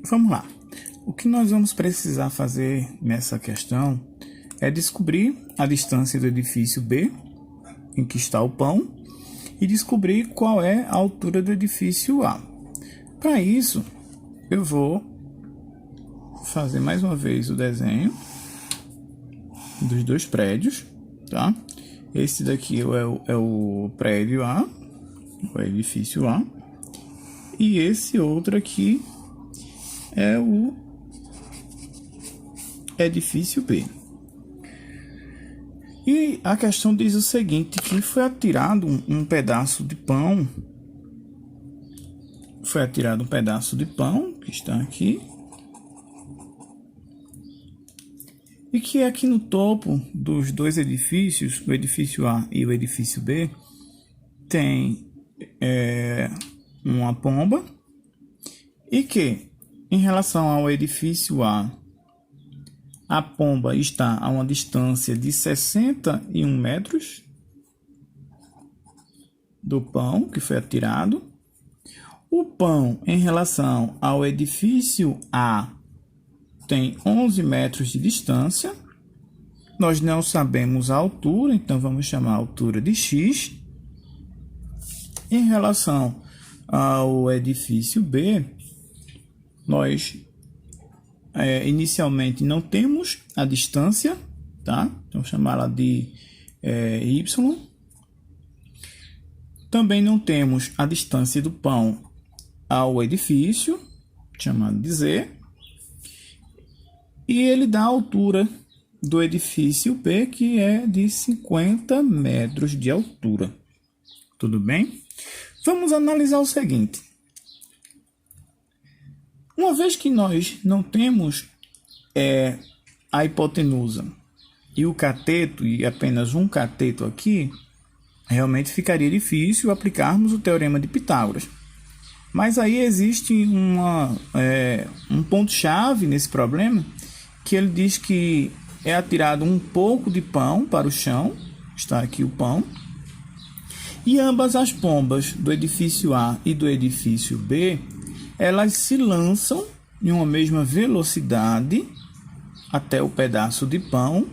Vamos lá. O que nós vamos precisar fazer nessa questão é descobrir a distância do edifício B, em que está o pão, e descobrir qual é a altura do edifício A. Para isso, eu vou fazer mais uma vez o desenho dos dois prédios, tá? Esse daqui é o prédio A, o edifício A, e esse outro aqui é o edifício B. E a questão diz o seguinte, que foi atirado um pedaço de pão, que está aqui, e que aqui no topo dos dois edifícios, o edifício A e o edifício B, tem uma pomba, e que em relação ao edifício a pomba está a uma distância de 61 metros do pão que foi atirado. O pão em relação ao edifício A tem 11 metros de distância. Nós não sabemos a altura, então vamos chamar a altura de X. Em relação ao edifício B, nós inicialmente não temos a distância, tá? Então, chamá-la de Y. Também não temos a distância do pão ao edifício, chamado de Z. E ele dá a altura do edifício B, que é de 50 metros de altura. Tudo bem? Vamos analisar o seguinte. Uma vez que nós não temos a hipotenusa e o cateto, e apenas um cateto aqui, realmente ficaria difícil aplicarmos o teorema de Pitágoras. Mas aí existe um ponto-chave nesse problema, que ele diz que é atirado um pouco de pão para o chão, está aqui o pão, e ambas as pombas do edifício A e do edifício B, elas se lançam em uma mesma velocidade até o pedaço de pão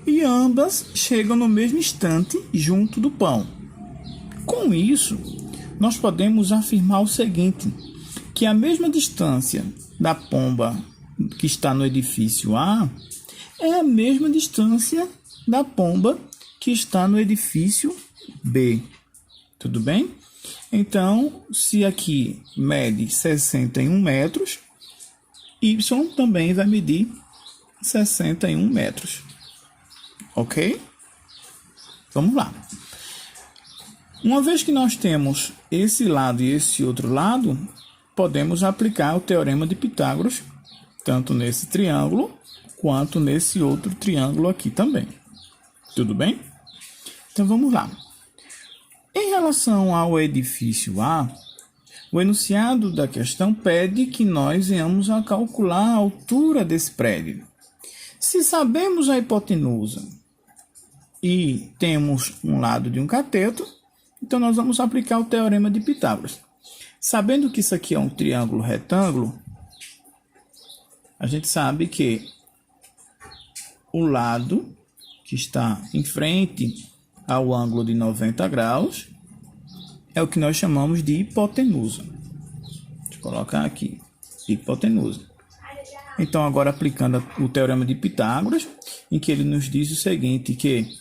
e ambas chegam no mesmo instante junto do pão. Com isso, nós podemos afirmar o seguinte, que a mesma distância da pomba que está no edifício A é a mesma distância da pomba que está no edifício B. Tudo bem? Então, se aqui mede 61 metros, Y também vai medir 61 metros. Ok? Vamos lá. Uma vez que nós temos esse lado e esse outro lado, podemos aplicar o teorema de Pitágoras, tanto nesse triângulo, quanto nesse outro triângulo aqui também. Tudo bem? Então, vamos lá. Em relação ao edifício A, o enunciado da questão pede que nós venhamos a calcular a altura desse prédio. Se sabemos a hipotenusa e temos um lado de um cateto, então nós vamos aplicar o teorema de Pitágoras. Sabendo que isso aqui é um triângulo retângulo, a gente sabe que o lado que está em frente ao ângulo de 90 graus é o que nós chamamos de hipotenusa. Deixa eu colocar aqui, hipotenusa. Então, agora aplicando o teorema de Pitágoras, em que ele nos diz o seguinte, que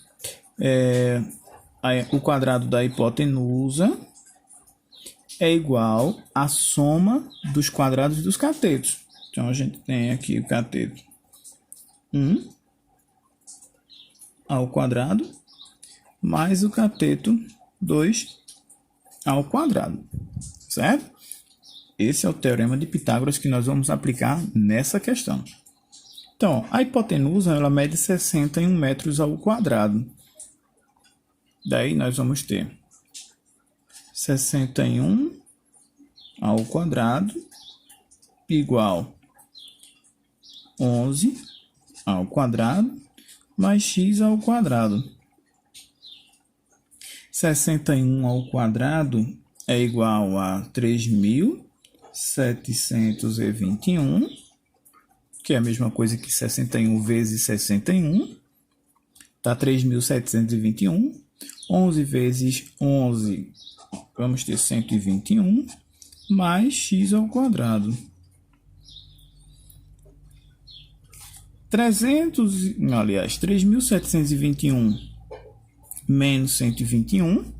o quadrado da hipotenusa é igual à soma dos quadrados dos catetos. Então, a gente tem aqui o cateto 1 ao quadrado mais o cateto 2 ao quadrado, certo? Esse é o teorema de Pitágoras que nós vamos aplicar nessa questão. Então, a hipotenusa ela mede 61 metros ao quadrado. Daí nós vamos ter 61 ao quadrado igual 11 ao quadrado mais x ao quadrado. 61 ao quadrado é igual a 3.000 3.721, que é a mesma coisa que 61 vezes 61, tá 3.721. 11 vezes 11, vamos ter 121, mais x ao quadrado. 3.721 menos 121,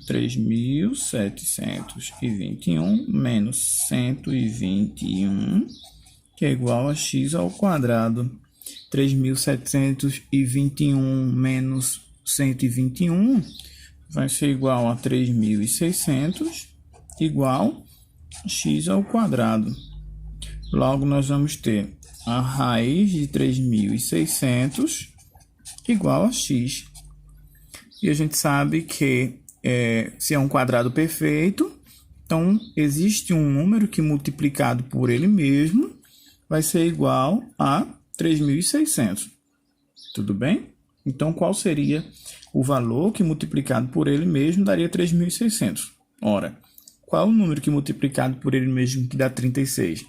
3.721 menos 121, que é igual a x ao quadrado. 3.721 menos 121 vai ser igual a 3.600, igual a x ao quadrado. Logo, nós vamos ter a raiz de 3.600 igual a x. E a gente sabe que se é um quadrado perfeito, então existe um número que multiplicado por ele mesmo vai ser igual a 3.600. Tudo bem? Então, qual seria o valor que multiplicado por ele mesmo daria 3.600? Ora, qual o número que multiplicado por ele mesmo que dá 36?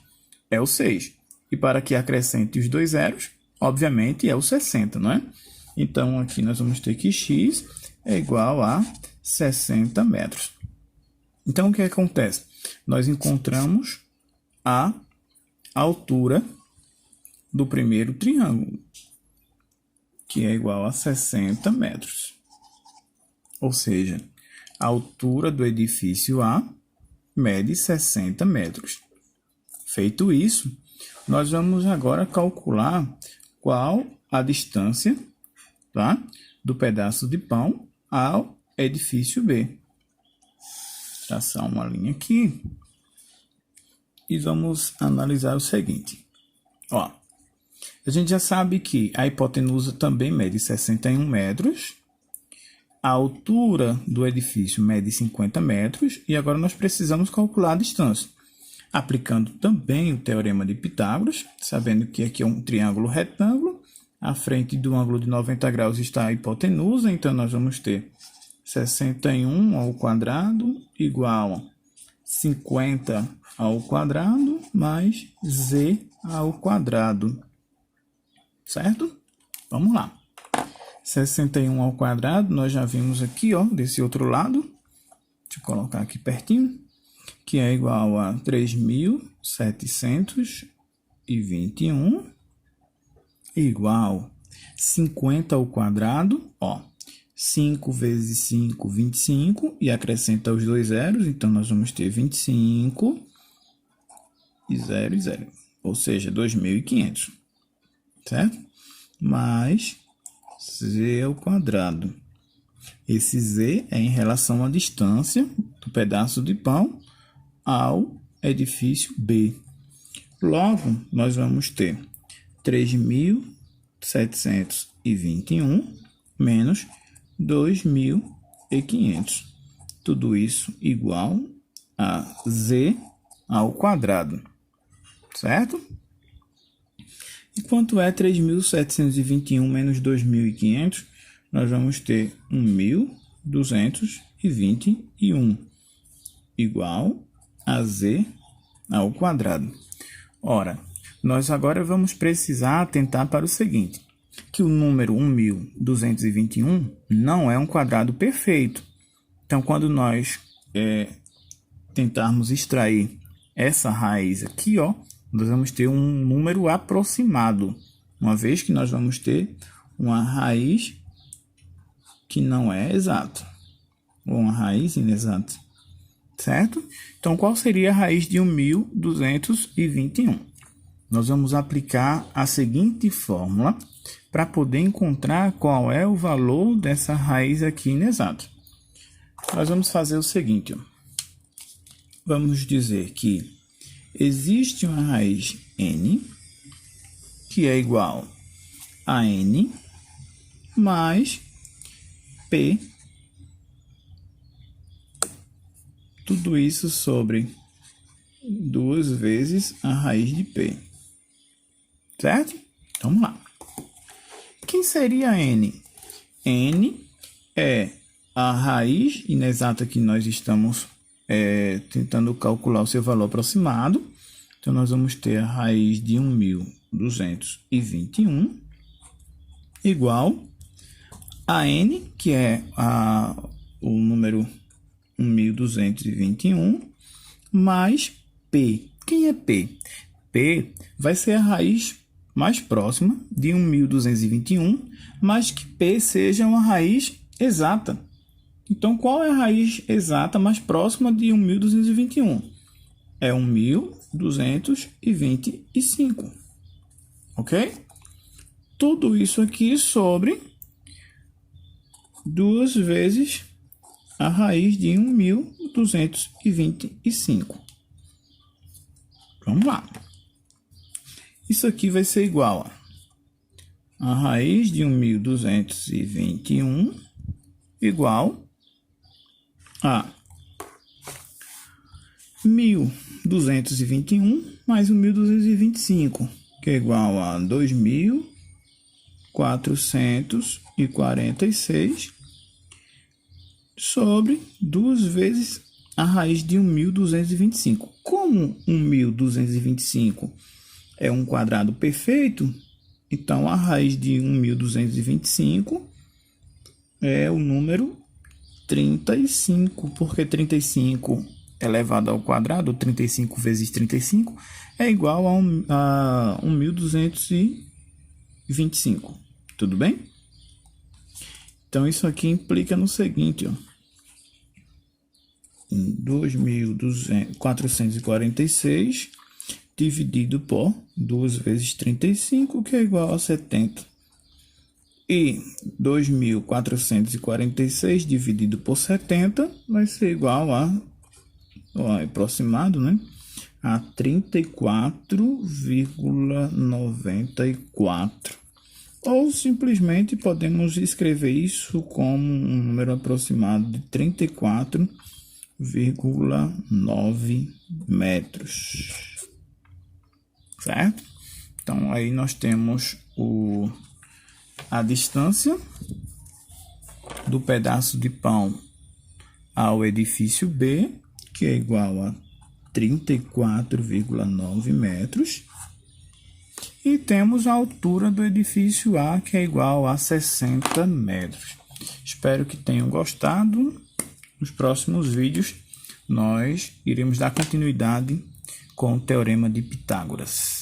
É o 6. E para que acrescente os dois zeros, obviamente é o 60, não é? Então, aqui nós vamos ter que x é igual a 60 metros. Então, o que acontece? Nós encontramos a altura do primeiro triângulo, que é igual a 60 metros. Ou seja, a altura do edifício A mede 60 metros. Feito isso, nós vamos agora calcular qual a distância, tá, do pedaço de pão ao edifício B. Traçar uma linha aqui e vamos analisar o seguinte. Ó, a gente já sabe que a hipotenusa também mede 61 metros, a altura do edifício mede 50 metros e agora nós precisamos calcular a distância. Aplicando também o teorema de Pitágoras, sabendo que aqui é um triângulo retângulo, à frente do ângulo de 90 graus está a hipotenusa, então nós vamos ter 61 ao quadrado igual a 50 ao quadrado mais z ao quadrado. Certo? Vamos lá. 61 ao quadrado, nós já vimos aqui, ó, desse outro lado. Deixa eu colocar aqui pertinho. Que é igual a 3.721 igual 50 ao quadrado, ó, 5 vezes 5, 25, e acrescenta os dois zeros, então nós vamos ter 25 e 0 e 0, ou seja, 2.500, certo? Mais z ao quadrado. Esse z é em relação à distância do pedaço de pão ao edifício B. Logo, nós vamos ter 3.721 menos 2.500. Tudo isso igual a z ao quadrado. Certo? E quanto é 3.721 menos 2.500? Nós vamos ter 1.221 igual a z ao quadrado. Ora, nós agora vamos precisar atentar para o seguinte, que o número 1.221 não é um quadrado perfeito. Então, quando nós tentarmos extrair essa raiz aqui, ó, nós vamos ter um número aproximado, uma vez que nós vamos ter uma raiz que não é exata, ou uma raiz inexata. Certo? Então, qual seria a raiz de 1.221? Nós vamos aplicar a seguinte fórmula para poder encontrar qual é o valor dessa raiz aqui inexata. Nós vamos fazer o seguinte, ó. Vamos dizer que existe uma raiz n, que é igual a n mais p, tudo isso sobre 2 vezes a raiz de p. Certo? Então, vamos lá. Quem seria n? N é a raiz inexata que nós estamos tentando calcular o seu valor aproximado. Então, nós vamos ter a raiz de 1.221 igual a n, que é o número 1.221, mais p. Quem é p? P vai ser a raiz mais próxima de 1.221, mas que p seja uma raiz exata. Então, qual é a raiz exata mais próxima de 1.221? É 1.225. Ok? Tudo isso aqui sobre 2 vezes a raiz de 1.225. Vamos lá. Isso aqui vai ser igual a raiz de 1.221 igual a 1.221 mais 1.225, que é igual a 2.446 sobre 2 vezes a raiz de 1.225. Como 1.225 é um quadrado perfeito, então a raiz de 1.225 é o número 35, porque 35 elevado ao quadrado, 35 vezes 35, é igual a 1.225. Tudo bem? Então, isso aqui implica no seguinte, ó. 2.446 dividido por 2 vezes 35, que é igual a 70. E 2.446 dividido por 70 vai ser igual a, aproximado, né? A 34,94. Ou simplesmente podemos escrever isso como um número aproximado de 34,9 metros. Certo? Então, aí nós temos a distância do pedaço de pão ao edifício B, que é igual a 34,9 metros. E temos a altura do edifício A, que é igual a 60 metros. Espero que tenham gostado. Nos próximos vídeos, nós iremos dar continuidade com o Teorema de Pitágoras.